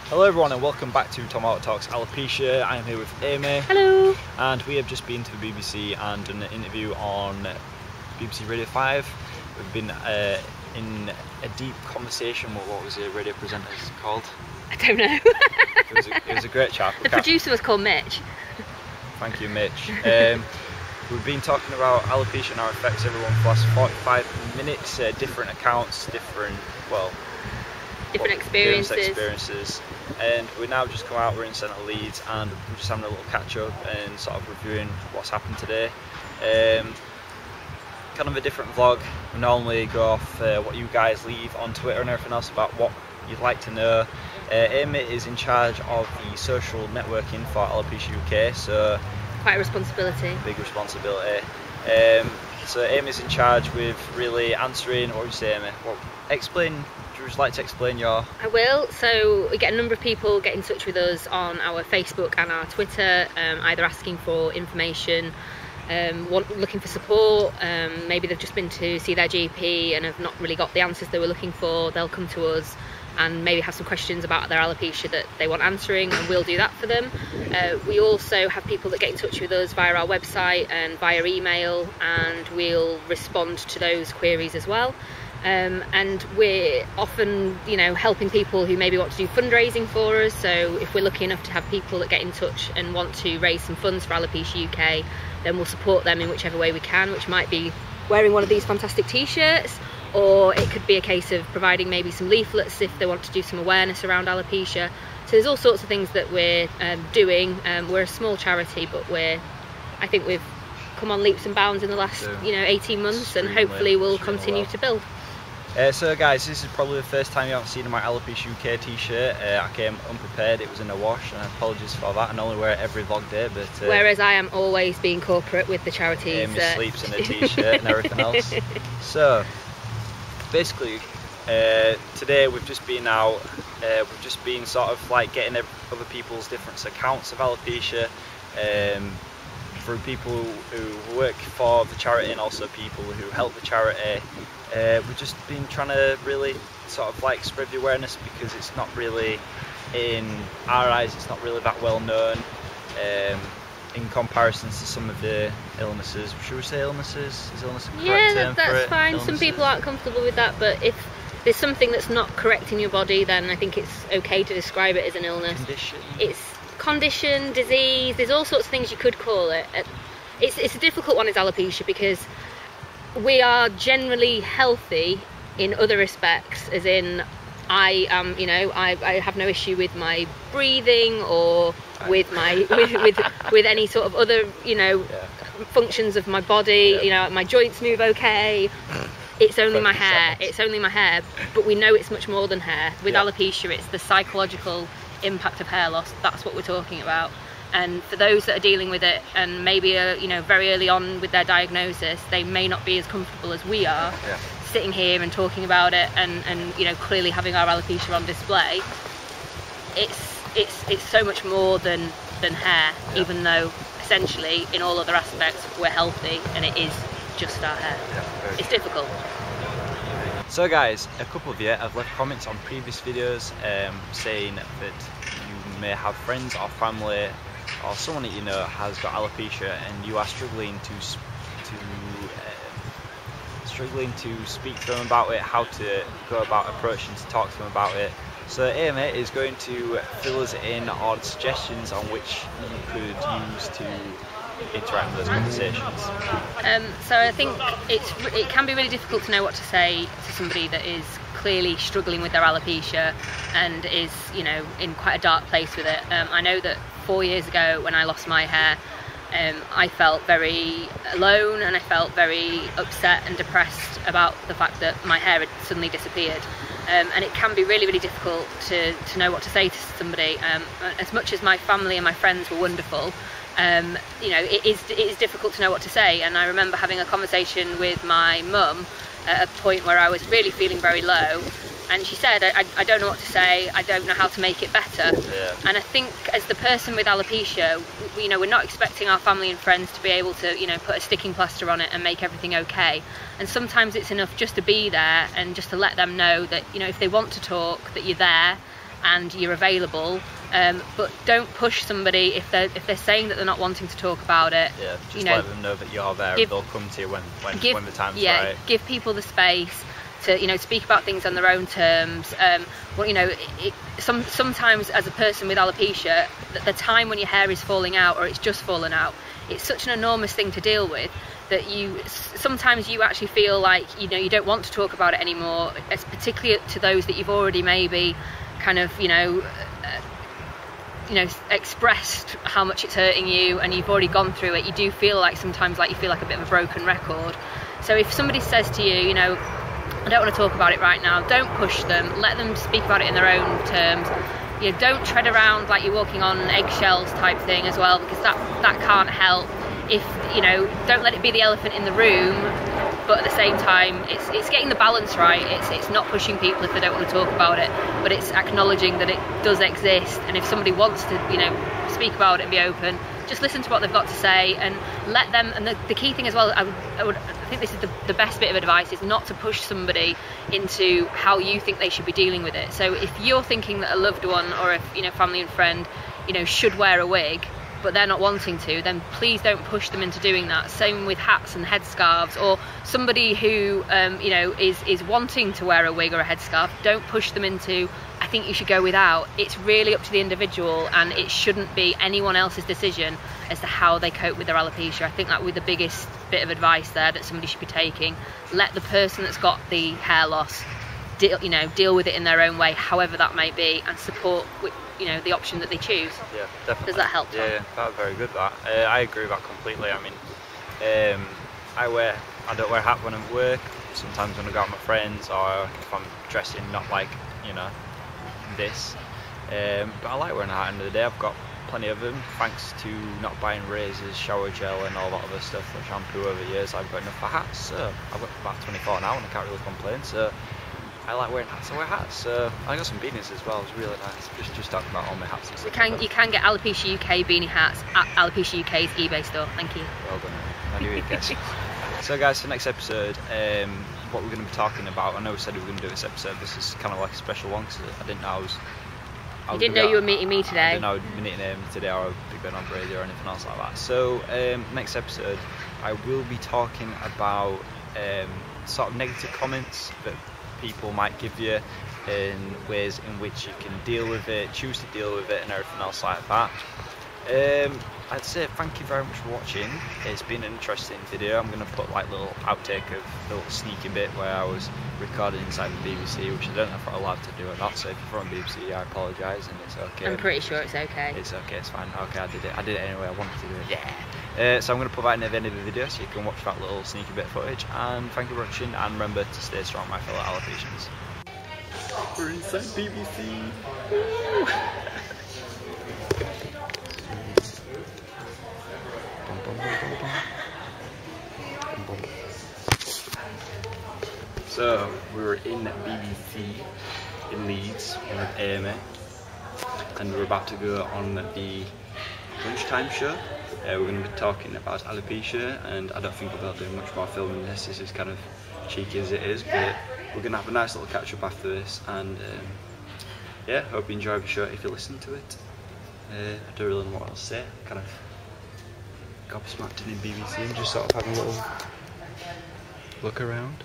Hello everyone and welcome back to Tomohawk Talks Alopecia. I am here with Amy. Hello. And we have just been to the BBC and done an interview on BBC Radio 5. We've been in a deep conversation with, what was the radio presenters called? I don't know. It was a great chat. The producer was called Mitch. Thank you, Mitch. We've been talking about alopecia and how it affects everyone for the last 45 minutes, different accounts, different experiences, and we're now just come out, we're in Centre Leeds and we're just having a little catch up and sort of reviewing what's happened today. Kind of a different vlog. We normally go off what you guys leave on Twitter and everything else about what you'd like to know. Amy is in charge of the social networking for Alopecia UK, so quite a responsibility. Big responsibility. So Amy's in charge with really answering, what would you say, Amy? Well, would you like to explain your... I will. So we get a number of people get in touch with us on our Facebook and our Twitter, either asking for information, looking for support, maybe they've just been to see their GP and have not really got the answers they were looking for. They'll come to us and maybe have some questions about their alopecia that they want answering, and we'll do that for them. We also have people that get in touch with us via our website and via email, and we'll respond to those queries as well. And we're often, helping people who maybe want to do fundraising for us. So if we're lucky enough to have people that get in touch and want to raise some funds for Alopecia UK, then we'll support them in whichever way we can, which might be wearing one of these fantastic t-shirts, or it could be a case of providing maybe some leaflets if they want to do some awareness around alopecia. So there's all sorts of things that we're doing. We're a small charity, but I think we've come on leaps and bounds in the last 18 months, and hopefully we'll continue to build. So guys, this is probably the first time you haven't seen my Alopecia UK t-shirt. I came unprepared, it was in a wash, and apologies for that. I normally wear it every vlog day, but... whereas I am always being corporate with the charities. Amy sleeps in a t-shirt and everything else. So, basically, today we've just been out, we've just been sort of like getting other people's different accounts of alopecia, through people who work for the charity and also people who help the charity. We've just been trying to really sort of like spread the awareness, because it's not really, in our eyes, it's not really that well known in comparison to some of the illnesses. Should we say illnesses? Is illness a correct term for it? That's fine. Illnesses. Some people aren't comfortable with that, but if there's something that's not correct in your body, then I think it's okay to describe it as an illness. Condition. It's condition, disease, there's all sorts of things you could call it. It's a difficult one, is alopecia, because we are generally healthy in other respects, as in I have no issue with my breathing or with my with any sort of other functions of my body. My joints move okay. It's only my hair. It's only my hair, but we know it's much more than hair. With alopecia, it's the psychological impact of hair loss. That's what we're talking about. And for those that are dealing with it, and maybe very early on with their diagnosis, they may not be as comfortable as we are sitting here and talking about it, and clearly having our alopecia on display. It's so much more than hair, even though essentially in all other aspects we're healthy, and it is just our hair. It's difficult. So guys, a couple of you have left comments on previous videos saying that you may have friends or family or someone that you know has got alopecia, and you are struggling to speak to them about it, how to go about approaching to talk to them about it. So Amy is going to fill us in on suggestions on which you could use to interact with those conversations. So I think it can be really difficult to know what to say to somebody that is clearly struggling with their alopecia and is in quite a dark place with it. I know that 4 years ago when I lost my hair, I felt very alone, and I felt very upset and depressed about the fact that my hair had suddenly disappeared. And it can be really, really difficult to know what to say to somebody. As much as my family and my friends were wonderful, it is difficult to know what to say. And I remember having a conversation with my mum at a point where I was really feeling very low, and she said, I don't know what to say, I don't know how to make it better. And I think as the person with alopecia, we're not expecting our family and friends to be able to put a sticking plaster on it and make everything okay. And sometimes it's enough just to be there and just to let them know that if they want to talk, that you're there, and you're available, but don't push somebody if they're saying that they're not wanting to talk about it. Yeah, just let them know that you're there, and they'll come to you when the time's right. Give people the space to speak about things on their own terms. Sometimes as a person with alopecia, the time when your hair is falling out or it's just fallen out, it's such an enormous thing to deal with that sometimes you actually feel like you don't want to talk about it anymore, particularly to those that you've already maybe kind of expressed how much it's hurting you, and you've already gone through it. You do feel like sometimes like you feel like a bit of a broken record. So if somebody says to you, I don't want to talk about it right now, don't push them. Let them speak about it in their own terms. Don't tread around like you're walking on eggshells type thing as well, because that can't help. If don't let it be the elephant in the room, but at the same time it's getting the balance right. It's not pushing people if they don't want to talk about it, but it's acknowledging that it does exist, and if somebody wants to speak about it and be open, just listen to what they've got to say and let them. And the key thing as well, I think this is the best bit of advice, is not to push somebody into how you think they should be dealing with it. So if you're thinking that a loved one or a family and friend should wear a wig, but they're not wanting to, then please don't push them into doing that. Same with hats and headscarves, or somebody who is wanting to wear a wig or a headscarf, don't push them into, I think you should go without. It's really up to the individual, and it shouldn't be anyone else's decision as to how they cope with their alopecia. I think that would be the biggest bit of advice there that somebody should be taking. Let the person that's got the hair loss deal with it in their own way, however that may be, and support with the option that they choose. Yeah, definitely. Does that help, Tom? Yeah, that's very good. That I agree with that completely. I mean, I don't wear a hat when I'm at work. Sometimes when I go out with my friends, or if I'm dressing not like this. But I like wearing a hat. At the end of the day, I've got plenty of them, thanks to not buying razors, shower gel, and all that other stuff, or shampoo over the years. I've got enough for hats. So I've got about 24 now, and I can't really complain. So I like wearing hats. I wear hats. I got some beanies as well. It's really nice. Just talking about all my hats and stuff. You can get Alopecia UK beanie hats at Alopecia UK's eBay store. Thank you. Well done. I knew you'd guess. So guys, for next episode, what we're going to be talking about, I know we said we were going to do this episode. This is kind of like a special one because I didn't know you didn't know you were meeting me today. I didn't know I'd be meeting him today, or I'd be going on radio or anything else like that. So next episode, I will be talking about sort of negative comments that people might give you, and ways in which you can deal with it, choose to deal with it, and everything else like that. I'd say thank you very much for watching. It's been an interesting video. I'm going to put like little outtake of a little sneaky bit where I was recording inside the BBC, which I don't know if I'm allowed to do or not. So if you're from BBC, I apologise, and it's okay. I'm pretty sure it's okay. It's okay, it's fine. Okay, I did it anyway. I wanted to do it. Yeah. So I'm going to put that in the end of the video, so you can watch that little sneaky bit of footage. And thank you for watching, and remember to stay strong, my fellow alopecians. We're inside BBC. Woo! So we were in BBC in Leeds with Amy, and we're about to go on the lunchtime show. We're going to be talking about alopecia, and I don't think we'll be doing much more filming this. This is kind of cheeky as it is, but we're going to have a nice little catch up after this, and yeah, hope you enjoy the show if you listen to it. I don't really know what else to say. Kind of gobsmacked in BBC and just sort of having a little look around.